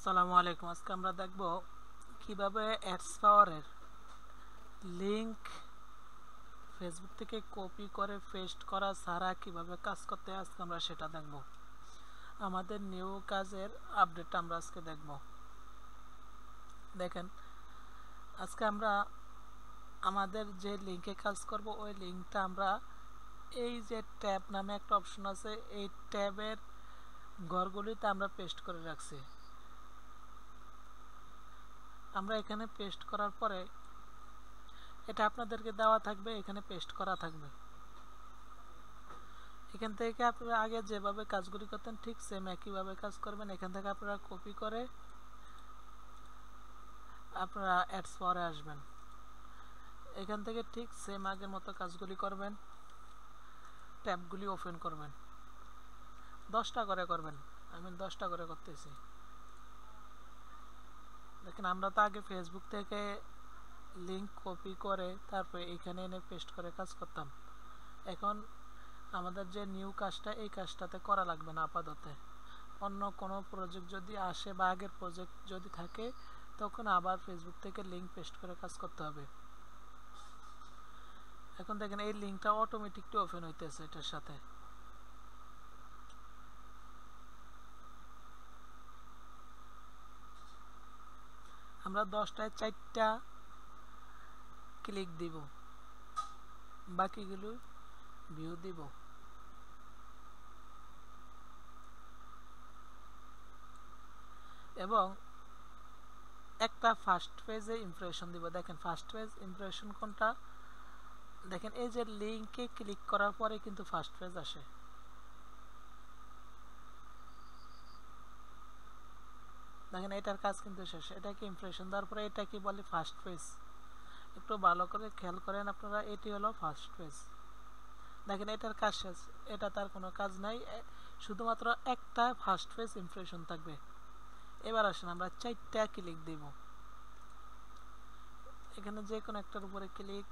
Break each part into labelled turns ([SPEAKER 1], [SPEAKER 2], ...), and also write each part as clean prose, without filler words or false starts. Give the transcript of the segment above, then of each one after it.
[SPEAKER 1] আসসালামু আলাইকুম। আজকে আমরা দেখব কিভাবে অ্যাডস পাওয়ারের লিংক ফেসবুক থেকে কপি করে পেস্ট করা ছাড়া কিভাবে কাজ করতে হয় আজকে আমরা সেটা দেখব। আমাদের নিউ কাজের আপডেটটা আমরা আজকে দেখব। দেখেন, আজকে আমরা আমাদের যে লিংকে কাজ করব ওই লিংকটা আমরা এই যে ট্যাব নামে একটা অপশন আছে, এই ট্যাবের ঘরগুলিতে আমরা পেস্ট করে রাখছি। আমরা এখানে পেস্ট করার পরে এটা আপনাদেরকে দেওয়া থাকবে, এখানে পেস্ট করা থাকবে। এখান থেকে আপনারা আগে যেভাবে কাজগুলি করতেন ঠিক সেম একইভাবে কাজ করবেন। এখান থেকে আপনারা কপি করে আপনারা অ্যাডস পাওয়ারে আসবেন। এখান থেকে ঠিক সেম আগের মতো কাজগুলি করবেন, ট্যাবগুলি ওপেন করবেন। 10টা করে করবেন, আমি 10টা করে করতেছি। দেখেন, আমরা তো আগে ফেসবুক থেকে লিংক কপি করে তারপরে এখানে এনে পেস্ট করে কাজ করতাম। এখন আমাদের যে নিউ কাজটা, এই কাজটাতে করা লাগবে না আপাতত। অন্য কোনো প্রজেক্ট যদি আসে বা আগের প্রজেক্ট যদি থাকে তখন আবার ফেসবুক থেকে লিংক পেস্ট করে কাজ করতে হবে। এখন দেখেন, এই লিংকটা অটোমেটিকলি ওপেন হইতেছে এটার সাথে। আমরা 10টায় 4টা ক্লিক দিব, বাকিগুলো ভিউ দিব। এবং একটা ফার্স্ট পেজে ইমপ্রেশন দিব। দেখেন, ফার্স্ট পেজ ইমপ্রেশন কোনটা? দেখেন, এই যে লিংকে ক্লিক করার পরে কিন্তু ফার্স্ট পেজ আসে। দেখেন, এটার কাজ কিন্তু শেষ। এটাকে ইমপ্রেশন দেওয়ার পরে এটা কি বলে? First page. একটু ভালো করে খেয়াল করেন আপনারা, এটি হলো ফার্স্ট পেজ। দেখেন, এটার কাজ শেষ, এটা তার কোনো কাজ নাই, শুধুমাত্র একটা ফার্স্ট পেজ ইমপ্রেশন থাকবে। এবার আসেন, আমরা 4টা ক্লিক দিব। এখানে যে কোনো একটার উপরে ক্লিক,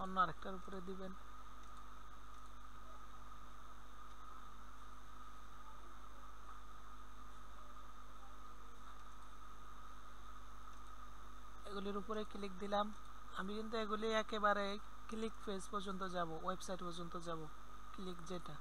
[SPEAKER 1] অন্য আরেকটার উপরে দিবেন। এগুলির উপরে ক্লিক দিলাম। আমি কিন্তু এগুলি একেবারে ক্লিক পেজ পর্যন্ত যাব, ওয়েবসাইট পর্যন্ত যাব। ক্লিক যেটা,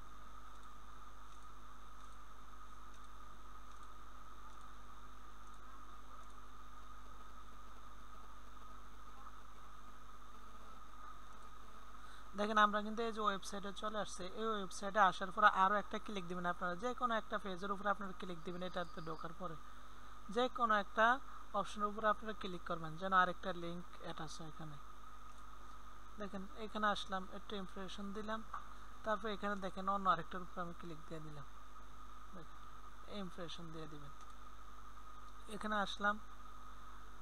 [SPEAKER 1] দেখেন আমরা কিন্তু এই যে ওয়েবসাইটে চলে আসছে। এই ওয়েবসাইটে আসার পরে আরও একটা ক্লিক দিবেন। আপনারা যে কোনো একটা পেজের উপরে আপনারা ক্লিক দিবেন। এটাতে ঢোকার পরে যে কোনো একটা অপশনের উপরে আপনারা ক্লিক করবেন যেন আরেকটা লিঙ্ক অ্যাটাচ হয় এখানে। দেখেন, এখানে আসলাম, একটু ইমপ্রেশন দিলাম, তারপর এখানে দেখেন অন্য আরেকটার উপরে আমি ক্লিক দিয়ে দিলাম। দেখেন, ইমপ্রেশন দিয়ে দিবেন। এখানে আসলাম,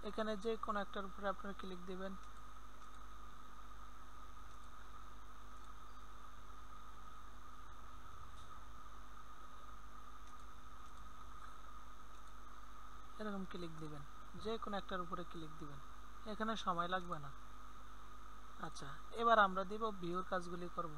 [SPEAKER 1] এখানে যে কোনো একটার উপরে আপনারা ক্লিক দিবেন। এরকম ক্লিক দিবেন, যে কোনো একটার উপরে ক্লিক দিবেন। এখানে সময় লাগবে না। আচ্ছা, এবার আমরা দিব ভিউর কাজগুলি করব।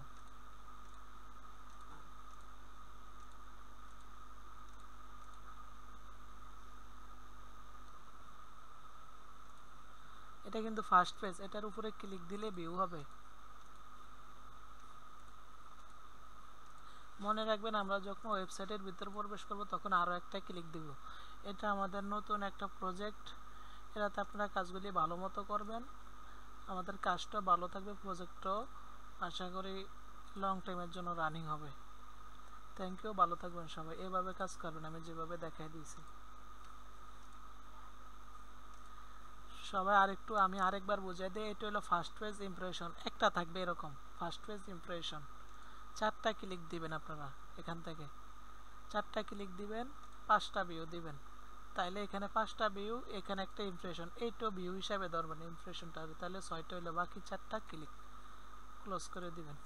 [SPEAKER 1] এটা কিন্তু ফার্স্ট পেজ, এটার উপরে ক্লিক দিলে ভিউ হবে। মনে রাখবেন, আমরা যখন ওয়েবসাইটের ভিতর প্রবেশ করব তখন আরও একটা ক্লিক দিব। এটা আমাদের নতুন একটা প্রজেক্ট, এটাতে আপনারা কাজগুলি ভালো মতো করবেন। আমাদের কাজটা ভালো থাকবে, প্রজেক্টও আশা করি লং টাইমের জন্য রানিং হবে। থ্যাংক ইউ, ভালো থাকবেন সবাই। এভাবে কাজ করবেন আমি যেভাবে দেখাই দিয়েছি। সবাই আরেকটু আমি আরেকবার বুঝিয়ে দিই। এটা হলো ফার্স্ট পেজ ইমপ্রেশন, একটা থাকবে এরকম ফার্স্ট পেজ ইমপ্রেশন। 4টা ক্লিক দিবেন আপনারা, এখান থেকে 4টা ক্লিক দিবেন, 5টা ভিউ দিবেন। তাইলে এখানে 5টা ভিউ, এখানে একটা ইমপ্রেশন, এইটাও ভিউ হিসাবে ধরবেন ইমপ্রেশনটা। তাহলে 6টা হইলো, বাকি 4টা ক্লিক। ক্লোজ করে দিবেন।